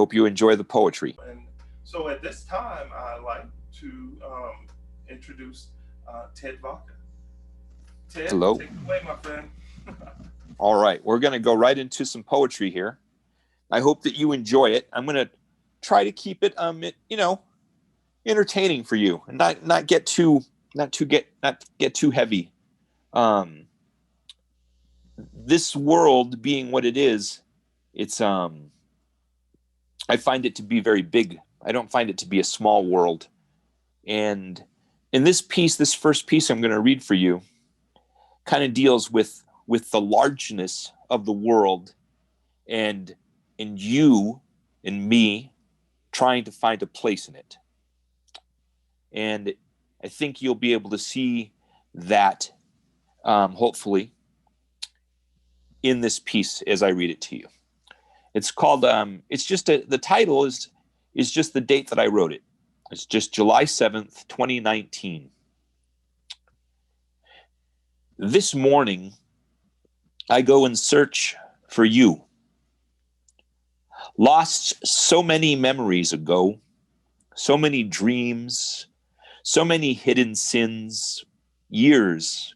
hope you enjoy the poetry. And so at this time, I'd like to introduce Ted Vaca. Ted, Hello. take it away, my friend. All right, we're going to go right into some poetry here. I hope that you enjoy it. I'm going to try to keep it, entertaining for you, and not get too heavy. This world being what it is, it's I find it to be very big. I don't find it to be a small world. And in this first piece I'm going to read for you, kind of deals with the largeness of the world and you and me trying to find a place in it. And I think you'll be able to see that, hopefully, in this piece as I read it to you. It's called, the title is just the date that I wrote it. It's just July 7th, 2019. This morning, I go in search for you. Lost so many memories ago, so many dreams, so many hidden sins, years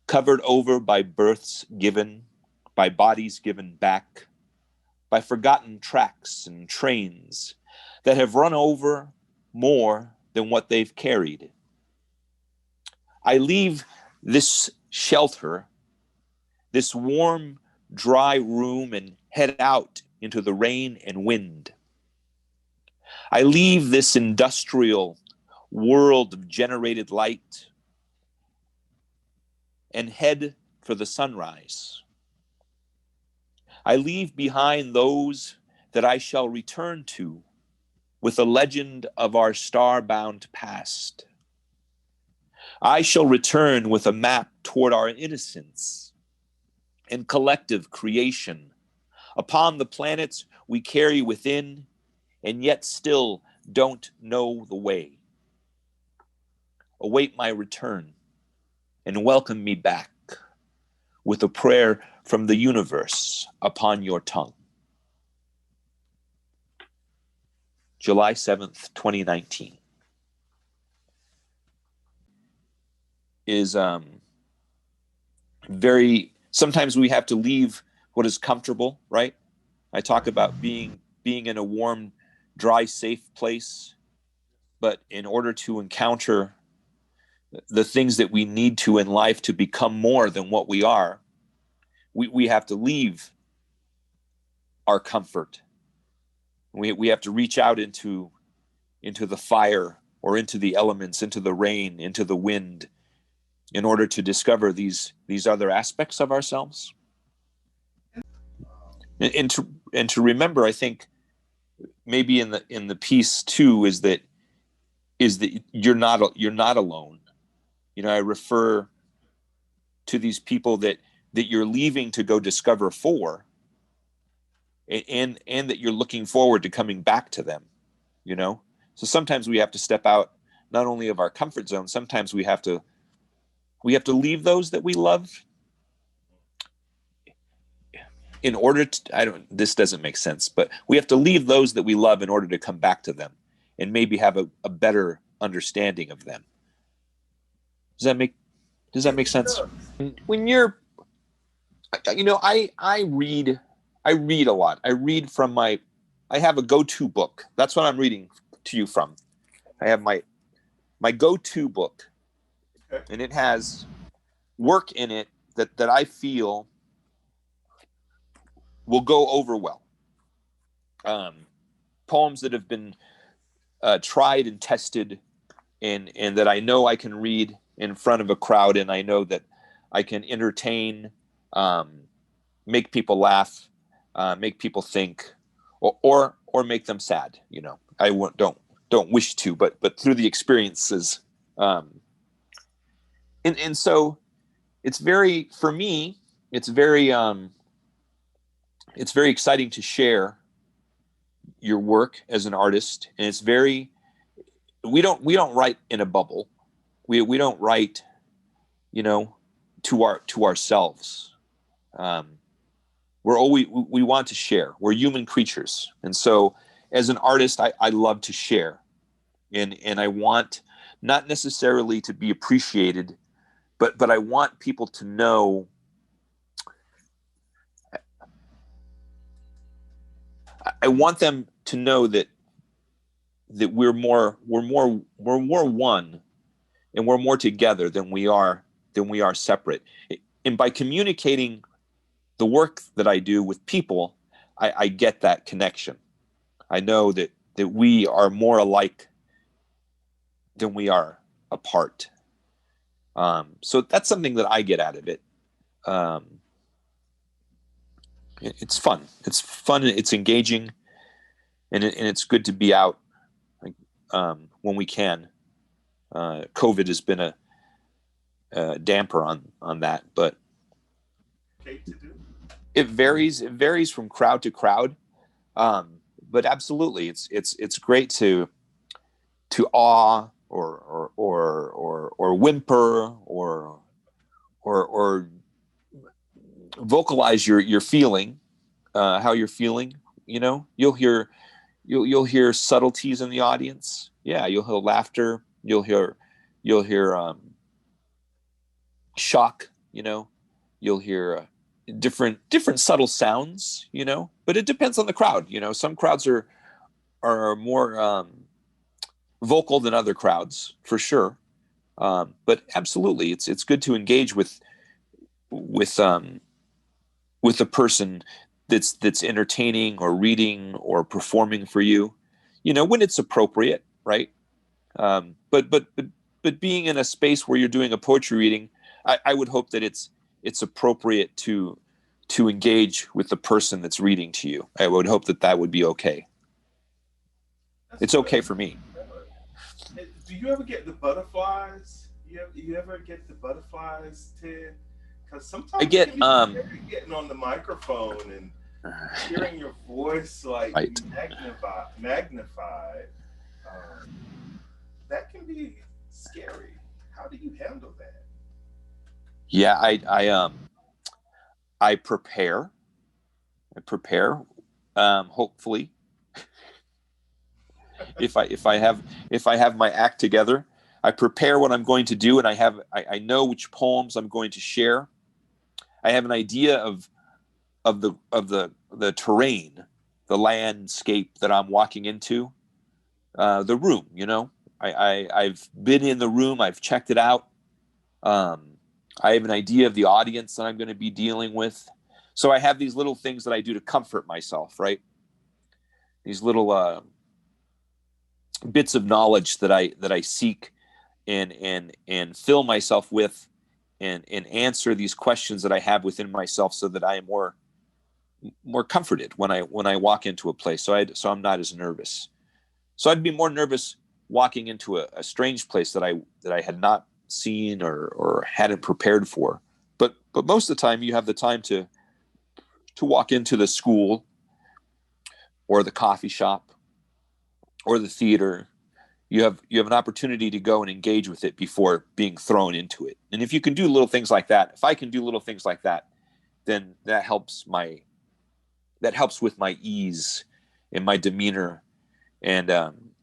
covered over by births given, by bodies given back, by forgotten tracks and trains that have run over more than what they've carried. I leave this shelter, this warm, dry room, and head out into the rain and wind. I leave this industrial world of generated light and head for the sunrise. I leave behind those that I shall return to with the legend of our star-bound past. I shall return with a map toward our innocence and collective creation upon the planets we carry within and yet still don't know the way. Await my return and welcome me back with a prayer from the universe upon your tongue. July 7th, 2019. Is sometimes we have to leave what is comfortable, right? I talk about being in a warm, dry, safe place, but in order to encounter the things that we need to in life to become more than what we are, we have to leave our comfort. We have to reach out into the fire or into the elements, into the rain, into the wind, in order to discover these other aspects of ourselves. And to remember, I think maybe in the piece too is that you're not alone. I refer to these people that you're leaving to go discover for, and that you're looking forward to coming back to them. So sometimes we have to step out not only of our comfort zone. Sometimes we have to leave those that we love in order to, this doesn't make sense, but we have to leave those that we love in order to come back to them and maybe have a better understanding of them. Does that make sense? When you're, I read a lot. I read from I have a go-to book. That's what I'm reading to you from. I have my go-to book, and it has work in it that I feel will go over well. Poems that have been tried and tested, and that I know I can read in front of a crowd, and I know that I can entertain, make people laugh, make people think, or make them sad. I don't wish to, but through the experiences, and so it's very, for me, it's very exciting to share your work as an artist, and it's very, we don't write in a bubble. We don't write, to ourselves. We want to share. We're human creatures, and so as an artist, I love to share, and I want not necessarily to be appreciated, but I want people to know. I want them to know that we're more one, and we're more together than we are separate. And by communicating the work that I do with people, I get that connection. I know that we are more alike than we are apart. So that's something that I get out of it. Um, it's fun. It's fun. It's engaging, and it's good to be out, like, when we can. COVID has been a damper on that, but Okay to do. it varies. It varies from crowd to crowd. But absolutely, it's great to awe or whimper or vocalize your feeling, how you're feeling. You'll hear subtleties in the audience. Yeah, you'll hear laughter. You'll hear shock. You'll hear different subtle sounds. But it depends on the crowd. Some crowds are more vocal than other crowds, for sure. But absolutely, it's good to engage with with a person that's entertaining or reading or performing for you. When it's appropriate, right? But being in a space where you're doing a poetry reading, I would hope that it's appropriate to engage with the person that's reading to you. I would hope that would be okay. That's It's good. okay for me. Do you ever get the butterflies? You ever get the butterflies, Ted? Because I sometimes it get can be scary getting on the microphone and hearing your voice like right. magnified. That can be scary. How do you handle that? Yeah, I prepare. I prepare. Hopefully, if I have my act together, I prepare what I'm going to do, and I know which poems I'm going to share. I have an idea of the terrain, the landscape that I'm walking into, the room. I've been in the room. I've checked it out. Um, I have an idea of the audience that I'm going to be dealing with. So I have these little things that I do to comfort myself, right? These little bits of knowledge that I seek and fill myself with, and answer these questions that I have within myself, so that I am more comforted when I walk into a place. So I'm not as nervous. So I'd be more nervous walking into a strange place that I had not seen or hadn't prepared for. But most of the time, you have the time to walk into the school or the coffee shop or the theater. You have an opportunity to go and engage with it before being thrown into it. And if you can do little things like that, if I can do little things like that, then that helps with my ease and my demeanor, and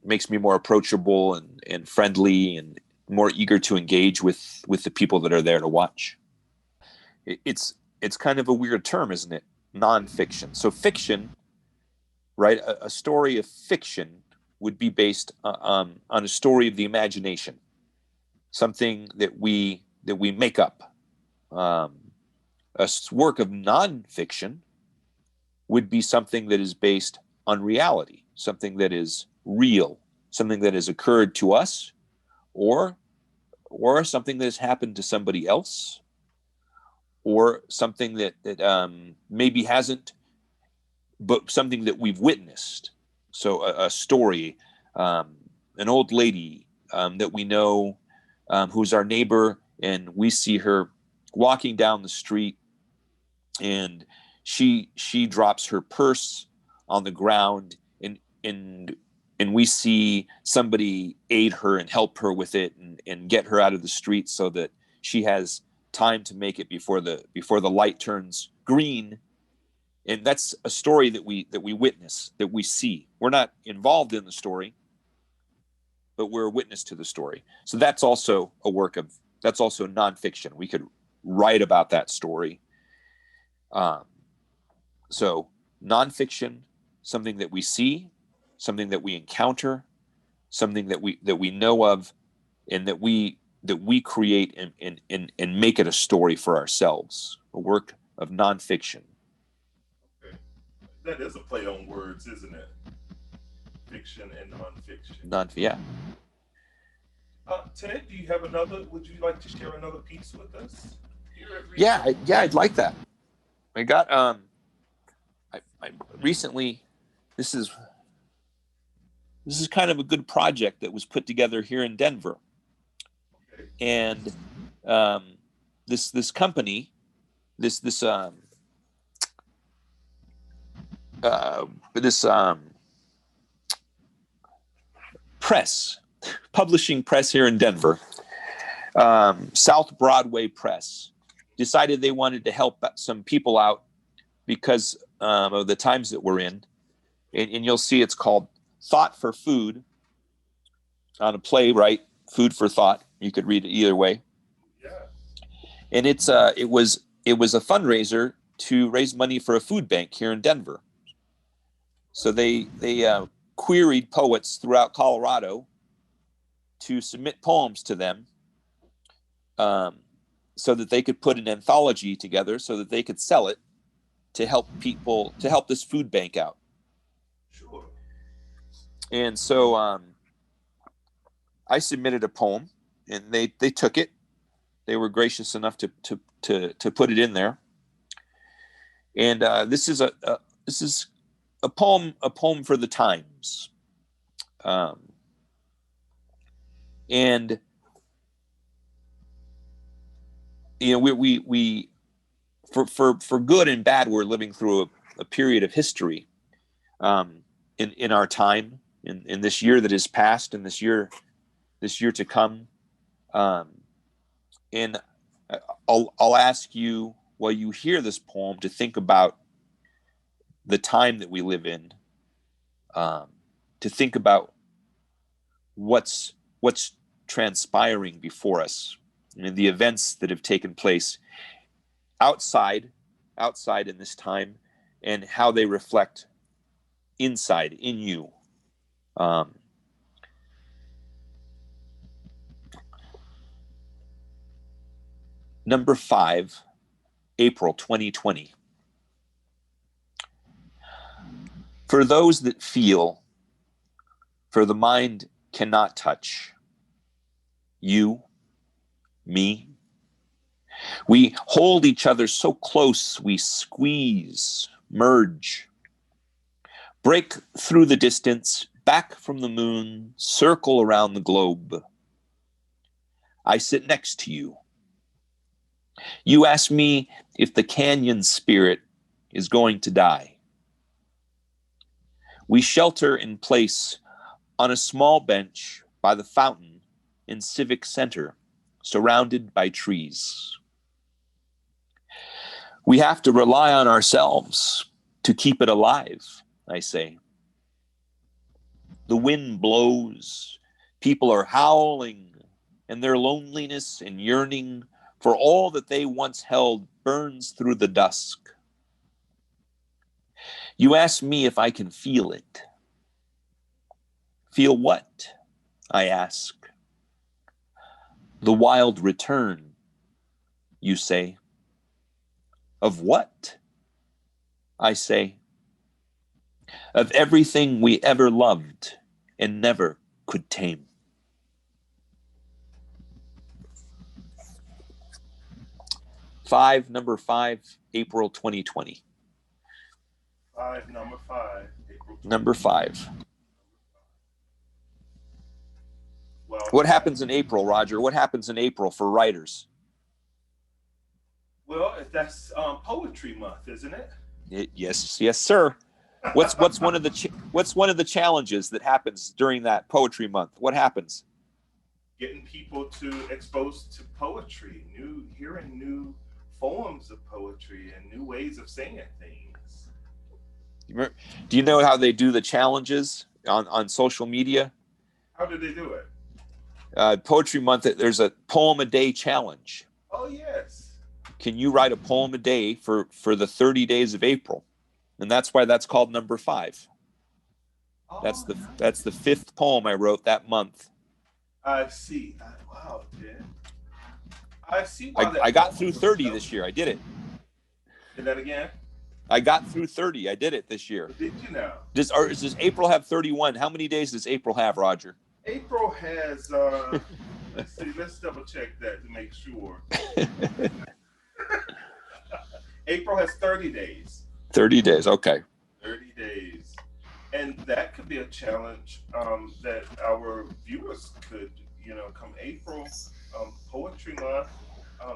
makes me more approachable and friendly and more eager to engage with the people that are there to watch. It's kind of a weird term, isn't it? Nonfiction. So fiction, right? A story of fiction would be based on a story of the imagination, something that we make up. A work of nonfiction would be something that is based on reality, something that is real, something that has occurred to us, or something that has happened to somebody else, or something that maybe hasn't, but something that we've witnessed. So a story, an old lady that we know, who's our neighbor, and we see her walking down the street, and she drops her purse on the ground, and we see somebody aid her and help her with it, and get her out of the street so that she has time to make it before the light turns green, And that's a story that we witness, that we see. We're not involved in the story, but we're a witness to the story. So that's also that's also nonfiction. We could write about that story. So nonfiction, something that we see, something that we encounter, something that we know of, and that we create and make it a story for ourselves. A work of nonfiction. Okay. That is a play on words, isn't it? Fiction and nonfiction. Yeah. Ted, do you have another? Would you like to share another piece with us? Yeah, I'd like that. I got I recently. This is kind of a good project that was put together here in Denver, Okay. and this company, this press, publishing press here in Denver, South Broadway Press, decided they wanted to help some people out because of the times that we're in. And you'll see it's called Thought for Food on a playwright, Food for Thought. You could read it either way. Yeah. And it was a fundraiser to raise money for a food bank here in Denver. So they queried poets throughout Colorado to submit poems to them, so that they could put an anthology together, so that they could sell it to help people, to help this food bank out. Sure. And so I submitted a poem, and they took it. They were gracious enough to put it in there. And this is a poem for the times. And you know, we for good and bad, we're living through a period of history in our time, in this year that is past, and this year to come. And I'll ask you, while you hear this poem, to think about the time that we live in, to think about what's transpiring before us, and the events that have taken place outside in this time, and how they reflect inside in you. Number 5, April 2020. For those that feel, for the mind cannot touch, you, me, we hold each other so close, we squeeze, merge, break through the distance, back from the moon, circle around the globe. I sit next to you. You ask me if the canyon spirit is going to die. We shelter in place on a small bench by the fountain in Civic Center, surrounded by trees. We have to rely on ourselves to keep it alive, I say. The wind blows, people are howling, and their loneliness and yearning for all that they once held burns through the dusk. You ask me if I can feel it. Feel what? I ask. The wild return, you say. Of what? I say. Of everything we ever loved and never could tame. Number 5, April 2020. Number 5, April 2020. Number 5. Well, what happens in April, Roger? What happens in April for writers? Well, that's poetry month, isn't it? Yes, sir. What's one of the challenges that happens during that poetry month? What happens? Getting people to exposed to poetry, hearing new forms of poetry and new ways of saying things. Do you know how they do the challenges on social media? How did they do it? Poetry Month, there's a poem a day challenge. Oh yes. Can you write a poem a day for the 30 days of April? And that's why that's called number 5. Oh, That's the 5th poem I wrote that month. I see. Wow, Ted. I see why I got through 30 this year. I did it. Say that again. I got through 30. I did it this year. Did you now? Does April have 31? How many days does April have, Roger? April has let's see, let's double check that to make sure. April has 30 days. 30 days, okay. 30 days. And that could be a challenge that our viewers could, come April, Poetry Month,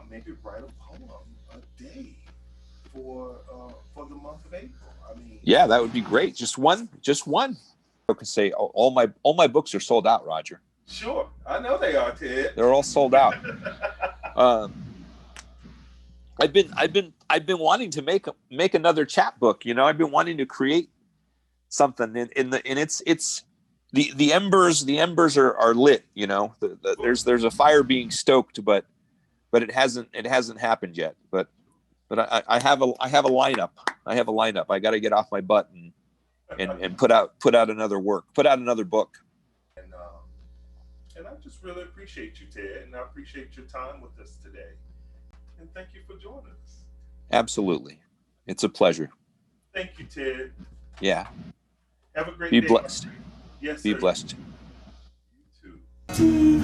maybe write a poem a day for the month of April. I mean, yeah, that would be great. Just one. I could say all my books are sold out, Roger. Sure, I know they are, Ted. They're all sold out. I've been wanting to make another chapbook. I've been wanting to create something and it's the embers are lit. There's a fire being stoked, but it hasn't happened yet. But I have a lineup. I got to get off my butt and put out another book. And I just really appreciate you, Ted, and I appreciate your time with us today. And thank you for joining us. Absolutely. It's a pleasure. Thank you, Ted. Yeah. Have a great day. Be blessed. Yes, Be sir. blessed. You too.